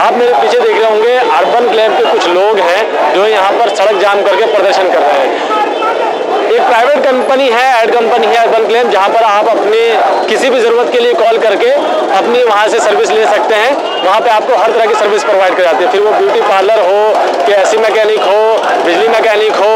आप मेरे पीछे देख रहे होंगे अर्बन क्लैब के कुछ लोग हैं जो यहाँ पर सड़क जाम करके प्रदर्शन कर रहे हैं। एक प्राइवेट कंपनी है, एड कंपनी है अर्बन क्लैब, जहाँ पर आप अपने किसी भी ज़रूरत के लिए कॉल करके अपनी वहाँ से सर्विस ले सकते हैं। वहाँ पे आपको हर तरह की सर्विस प्रोवाइड कर जाती है, फिर वो ब्यूटी पार्लर हो कि एसी मैकेनिक हो, बिजली मैकेनिक हो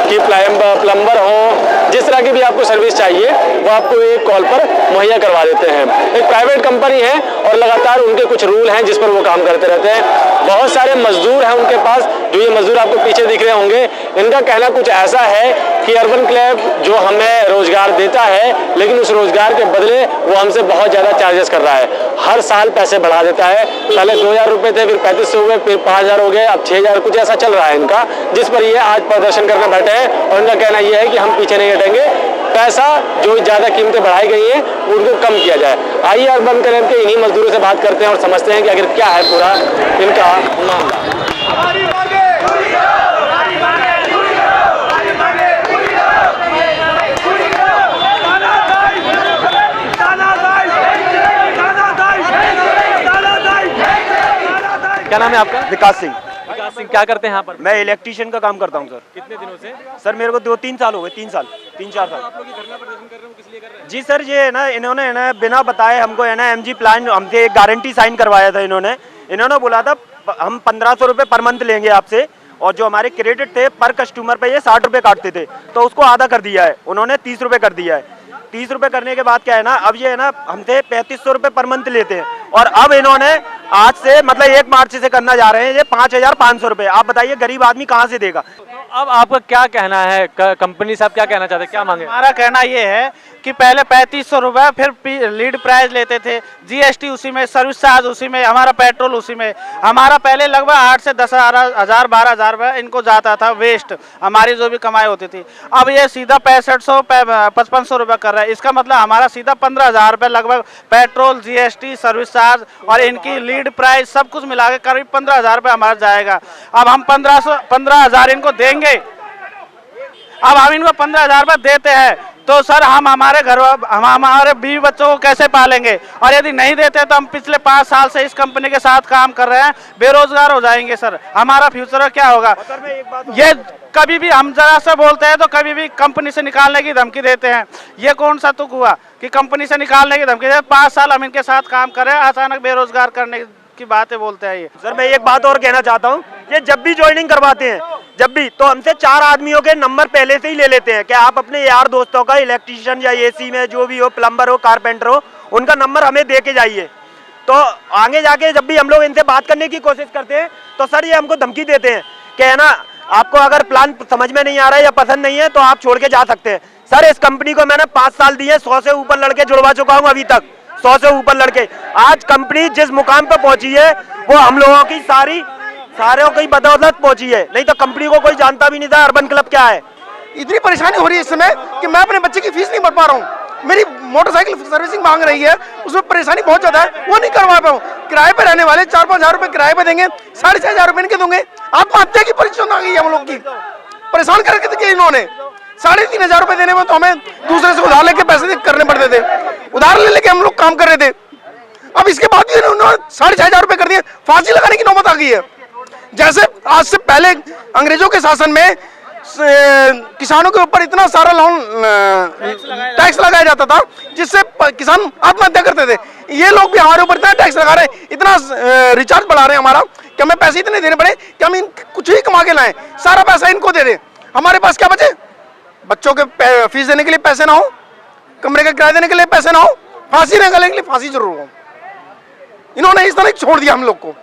कि प्लम्बर हो, जिस तरह की भी आपको सर्विस चाहिए वो आपको एक कॉल पर मुहैया करवा देते हैं। एक प्राइवेट कंपनी है और लगातार उनके कुछ रूल हैं जिस पर वो काम करते रहते हैं। बहुत सारे मजदूर हैं उनके पास, जो ये मजदूर आपको पीछे दिख रहे होंगे। इनका कहना कुछ ऐसा है कि अर्बन क्लैब जो हमें रोजगार देता है, लेकिन उस रोजगार के बदले वो हमसे बहुत ज़्यादा चार्जेस कर रहा है। हर साल पैसे बढ़ा देता है। पहले 2000 रुपये थे, फिर 3500 हुए, फिर 5000 हो गए, अब 6000, कुछ ऐसा चल रहा है इनका, जिस पर ये आज प्रदर्शन करने बैठे हैं। और इनका कहना यह है कि हम पीछे नहीं हटेंगे, पैसा जो ज़्यादा कीमतें बढ़ाई गई हैं उनको कम किया जाए। आइए अर्बन क्लैब के इन्हीं मजदूरों से बात करते हैं और समझते हैं कि आखिर क्या है पूरा इनका मामला। क्या नाम है आपका? विकास सिंह। विकास सिंह, क्या करते हैं यहाँ पर? मैं इलेक्ट्रीशियन का काम करता हूँ सर। कितने दिनों से? सर मेरे को 2-3 साल हो गए, 3-4 साल। आप लोग ये धरना प्रदर्शन कर रहे हो, किस लिए कर रहे हैं? जी सर, ये है ना, इन्होंने है ना बिना बताए हमको है ना MG प्लान हमसे एक गारंटी साइन करवाया था। इन्होंने बोला था हम 1500 रुपये पर मंथ लेंगे आपसे, और जो हमारे क्रेडिट थे पर कस्टमर पे ये 60 रुपये काटते थे, तो उसको आधा कर दिया है उन्होंने, 30 रुपये कर दिया है। 30 रुपये करने के बाद क्या है ना, अब ये है ना हमसे 3500 रुपये पर मंथ लेते हैं, और अब इन्होंने आज से मतलब 1 मार्च से करना जा रहे हैं ये 5500 रुपये। आप बताइए गरीब आदमी कहाँ से देगा? अब आपका क्या कहना है, कंपनी साहब क्या कहना चाहते हैं, क्या मांगे? हमारा कहना ये है कि पहले 3500 रुपये, फिर लीड प्राइस लेते थे, GST उसी में, सर्विस चार्ज उसी में, हमारा पेट्रोल उसी में। हमारा पहले लगभग 8 से 10,000 12,000 रुपये इनको जाता था वेस्ट, हमारी जो भी कमाई होती थी। अब ये सीधा 6500 5500 रुपये कर रहा है। इसका मतलब हमारा सीधा 15,000 रुपये लगभग पेट्रोल, GST, सर्विस चार्ज और इनकी लीड प्राइस सब कुछ मिला के करीब 15,000 रुपये हमारा जाएगा। अब हम 15,000 इनको देंगे, अब हम इनको 15,000 रुपये देते हैं तो सर हम हमारे बीवी बच्चों को कैसे पालेंगे? और यदि नहीं देते तो हम पिछले 5 साल से इस कंपनी के साथ काम कर रहे हैं, बेरोजगार हो जाएंगे सर। हमारा फ्यूचर क्या होगा? ये कभी भी हम जरा से बोलते हैं तो कभी भी कंपनी से निकालने की धमकी देते हैं। ये कौन सा तुक हुआ कि कंपनी से निकालने की धमकी देते? 5 साल हम इनके साथ काम कर रहे हैं, अचानक बेरोजगार करने की बातें बोलते हैं ये। सर मैं एक बात और कहना चाहता हूँ, ये जब भी ज्वाइनिंग करवाते हैं, जब भी, तो हमसे 4 आदमियों के नंबर पहले से ही ले लेते हैं कि आप अपने यार दोस्तों का, इलेक्ट्रीशियन या AC में जो भी हो, प्लम्बर हो, कारपेंटर हो, उनका नंबर हमें दे के जाइए। तो आगे जाके जब भी हम लोग इनसे बात करने की कोशिश करते हैं तो सर ये हमको धमकी देते हैं कि है ना, आपको अगर प्लान समझ में नहीं आ रहा है या पसंद नहीं है तो आप छोड़ के जा सकते हैं। सर इस कंपनी को मैंने 5 साल दिए, 100 से ऊपर लड़के जुड़वा चुका हूँ अभी तक, 100 से ऊपर लड़के। आज कंपनी जिस मुकाम पर पहुंची है वो हम लोगों की सारों की बदौलत पहुंची है, नहीं तो कंपनी को कोई जानता भी नहीं था अर्बन क्लब क्या है। इतनी परेशानी हो रही है इस समय कि मैं अपने बच्चे की फीस नहीं भर पा रहा हूँ। मेरी मोटरसाइकिल सर्विसिंग मांग रही है, उसमें परेशानी बहुत ज्यादा है, वो नहीं करवा पाऊँ। किराए पे रहने वाले 4-5 हजार रुपए किराए पे देंगे, 6,500 रुपए इनके दूंगे। आत्महत्या की परिस्थिति आ गई है हम लोग की, परेशान करके देखिए इन्होंने। 3,500 रुपए देने में तो हमें दूसरे से उधार लेके पैसे करने पड़ते थे, उधार ले लेके हम लोग काम कर रहे थे। अब इसके बाद भी उन्होंने 6,500 रुपए कर दिए, फांसी लगाने की नौबत आ गई है। जैसे आज से पहले अंग्रेजों के शासन में किसानों के ऊपर इतना सारा लोन टैक्स लगाया जाता था जिससे किसान आत्महत्या करते थे। ये लोग भी हमारे ऊपर इतना टैक्स लगा रहे हैं, इतना रिचार्ज बढ़ा रहे हैं हमारा कि हमें पैसे इतने देने पड़े कि हम कुछ ही कमा के लाएं, सारा पैसा इनको दे दें। हमारे पास क्या बचे? बच्चों के फीस देने के लिए पैसे ना हो, कमरे का किराया देने के लिए पैसे ना हो, फांसी निकालने के लिए फांसी जरूर हो। इन्होंने इस तरह छोड़ दिया हम लोग को।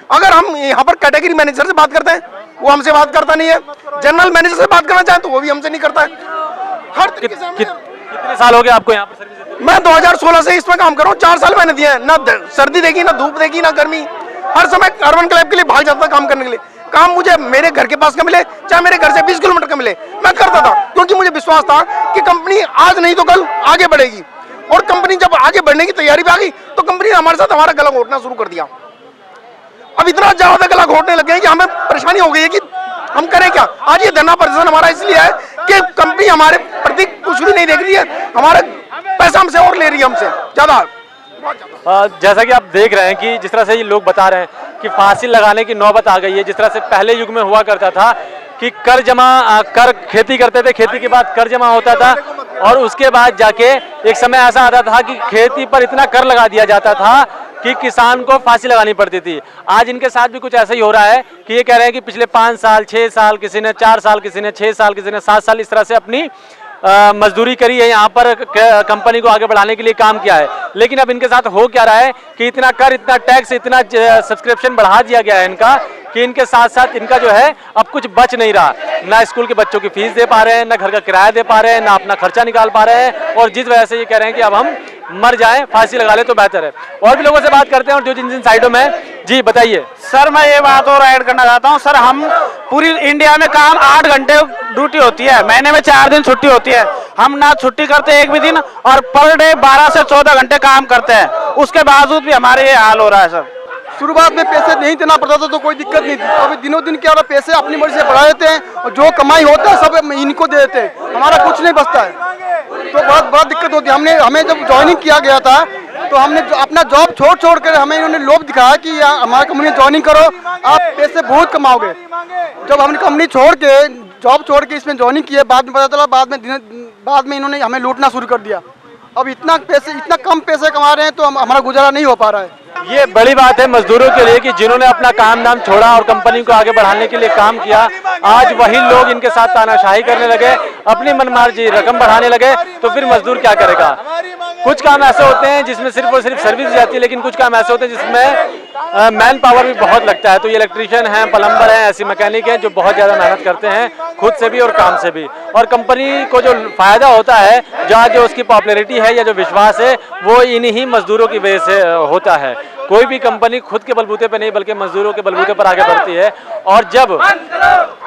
अगर हम यहाँ पर कैटेगरी मैनेजर से बात करते हैं वो हमसे बात करता नहीं है, जनरल मैनेजर से बात करना चाहें तो वो भी हमसे नहीं करता है। हर तरीके से कितने साल हो गए आपको यहाँ पर सर्विस देते? मैं 2016 से इसमें काम कर रहा हूँ, 4 साल मैंने दिए हैं। ना सर्दी देखी, ना धूप देखी, ना गर्मी, हर समय अर्बन क्लब के लिए भाग जाता था काम करने के लिए। काम मुझे मेरे घर के पास का मिले चाहे मेरे घर से 20 किलोमीटर का मिले, मैं करता था, क्योंकि मुझे विश्वास था कि कंपनी आज नहीं तो कल आगे बढ़ेगी। और कंपनी जब आगे बढ़ने की तैयारी पे आ गई तो कंपनी ने हमारे साथ हमारा गला घोटना शुरू कर दिया। अब इतना ज्यादा गला घोटने लग गए कि हमें परेशानी हो गई है कि हम करें क्या। आज ये धरना प्रदर्शन हमारा इसलिए है कि कंपनी हमारे प्रति कुछ भी नहीं देख रही है, हमारे पैसा हमसे और ले रही है, हमसे ज्यादा। जैसा कि आप देख रहे हैं कि जिस तरह से ये लोग बता रहे हैं कि फांसी लगाने की नौबत आ गई है। जिस तरह से पहले युग में हुआ करता था कि कर खेती करते थे, खेती के बाद कर जमा होता था और उसके बाद जाके एक समय ऐसा आता था कि खेती पर इतना कर लगा दिया जाता था कि किसान को फांसी लगानी पड़ती थी। आज इनके साथ भी कुछ ऐसा ही हो रहा है कि ये कह रहे हैं कि पिछले 5 साल, 6 साल, किसी ने 4 साल, किसी ने 6 साल, किसी ने 7 साल, इस तरह से अपनी मजदूरी करी है, यहाँ पर कंपनी को आगे बढ़ाने के लिए काम किया है। लेकिन अब इनके साथ हो क्या रहा है कि इतना कर, इतना टैक्स, इतना सब्सक्रिप्शन बढ़ा दिया गया है इनका कि इनके साथ साथ इनका जो है अब कुछ बच नहीं रहा। ना स्कूल के बच्चों की फीस दे पा रहे हैं, ना घर का किराया दे पा रहे हैं, ना अपना खर्चा निकाल पा रहे हैं और जिस वजह से ये कह रहे हैं कि अब हम मर जाएं, फांसी लगा ले तो बेहतर है। और भी लोगों से बात करते हैं और जो जिन साइडों में। जी बताइए सर, मैं ये बात और ऐड करना चाहता हूँ। सर, हम पूरी इंडिया में काम 8 घंटे ड्यूटी होती है, महीने में 4 दिन छुट्टी होती है। हम ना छुट्टी करते एक भी दिन और पर डे 12 से 14 घंटे काम करते हैं, उसके बावजूद भी हमारे ये हाल हो रहा है। सर, शुरुआत में पैसे नहीं देना पड़ता था तो कोई दिक्कत नहीं थी, अभी दिनों दिन क्या हो रहा है, पैसे अपनी मर्जी से बढ़ा देते हैं और जो कमाई होता है सब इनको दे देते हैं, हमारा कुछ नहीं बचता है। तो बहुत दिक्कत होती है। हमें जब ज्वाइनिंग किया गया था तो हमने अपना जॉब छोड़ कर हमें इन्होंने लोभ दिखाया कि हमारा कंपनी ज्वाइनिंग करो, आप पैसे बहुत कमाओगे। जब हमने कंपनी जॉब छोड़ के इसमें ज्वाइनिंग किया, बाद में पता चला, बाद में इन्होंने हमें लूटना शुरू कर दिया। अब इतना कम पैसे कमा रहे हैं तो हमारा गुजारा नहीं हो पा रहा है। ये बड़ी बात है मजदूरों के लिए कि जिन्होंने अपना काम धाम छोड़ा और कंपनी को आगे बढ़ाने के लिए काम किया, आज वही लोग इनके साथ तानाशाही करने लगे, अपनी मनमार्जी रकम बढ़ाने लगे, तो फिर मजदूर क्या करेगा। कुछ काम ऐसे होते हैं जिसमें सिर्फ और सिर्फ सर्विस जाती है, लेकिन कुछ काम ऐसे होते हैं जिसमें मैन पावर भी बहुत लगता है। तो ये इलेक्ट्रीशियन हैं, प्लम्बर हैं, ऐसी मैकेनिक हैं जो बहुत ज़्यादा मेहनत करते हैं खुद से भी और काम से भी। और कंपनी को जो फायदा होता है, जो उसकी पॉपुलैरिटी है या जो विश्वास है, वो इन्हीं मजदूरों की वजह से होता है। कोई भी कंपनी खुद के बलबूते पे नहीं बल्कि मजदूरों के बलबूते पर आगे बढ़ती है। और जब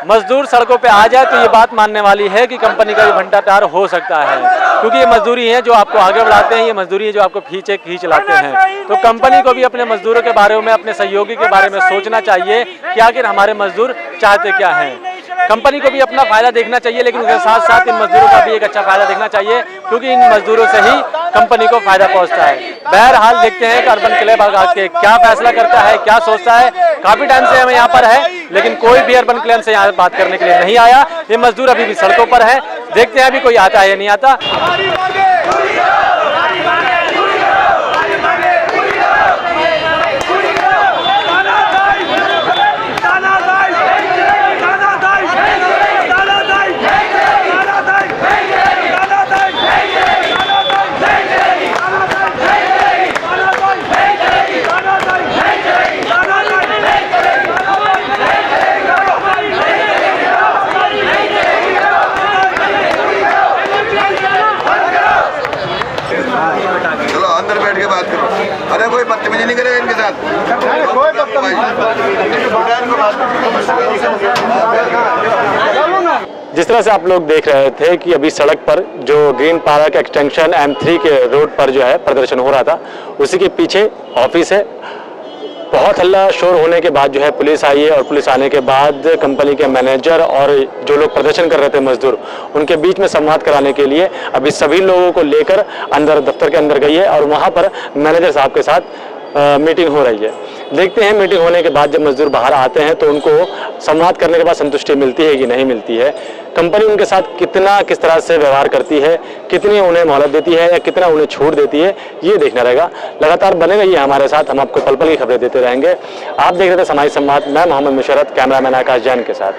मजदूर सड़कों पे आ जाए तो ये बात मानने वाली है कि कंपनी का भी भंडाटार हो सकता है, क्योंकि ये मजदूरी है जो आपको आगे बढ़ाते हैं, ये मजदूरी है जो आपको खींच लाते हैं। तो कंपनी को भी अपने मजदूरों के बारे में, अपने सहयोगी के बारे में सोचना चाहिए कि आखिर हमारे मजदूर चाहते क्या हैं। कंपनी को भी अपना फायदा देखना चाहिए, लेकिन उसके साथ साथ इन मजदूरों का भी एक अच्छा फायदा देखना चाहिए, क्योंकि इन मजदूरों से ही कंपनी को फायदा पहुंचता है। बहरहाल देखते हैं कि अर्बन क्लब आके क्या फैसला करता है, क्या सोचता है। काफी टाइम से हम यहाँ पर है, लेकिन कोई भी अर्बन क्लब से यहाँ बात करने के लिए नहीं आया। ये मजदूर अभी भी सड़कों पर है, देखते हैं अभी कोई आता है या नहीं आता। अरे कोई बदतमीजी नहीं करेगा इनके साथ, जिस तरह से आप लोग देख रहे थे कि अभी सड़क पर जो ग्रीन पार्क एक्सटेंशन M3 के रोड पर जो है प्रदर्शन हो रहा था, उसी के पीछे ऑफिस है। बहुत हल्ला शोर होने के बाद जो है पुलिस आई है और पुलिस आने के बाद कंपनी के मैनेजर और जो लोग प्रदर्शन कर रहे थे मजदूर, उनके बीच में संवाद कराने के लिए अभी सभी लोगों को लेकर अंदर दफ्तर के अंदर गई है और वहां पर मैनेजर साहब के साथ मीटिंग हो रही है। देखते हैं मीटिंग होने के बाद जब मजदूर बाहर आते हैं तो उनको संवाद करने के बाद संतुष्टि मिलती है कि नहीं मिलती है, कंपनी उनके साथ किस तरह से व्यवहार करती है, कितनी उन्हें मोहलत देती है या कितना उन्हें छूट देती है, ये देखना रहेगा। लगातार बने रहिए हमारे साथ, हम आपको पल पल की खबरें देते रहेंगे। आप देख रहे थे समाज संवाद, मैं मोहम्मद मुशर्रफ, कैमरामैन आकाश जैन के साथ।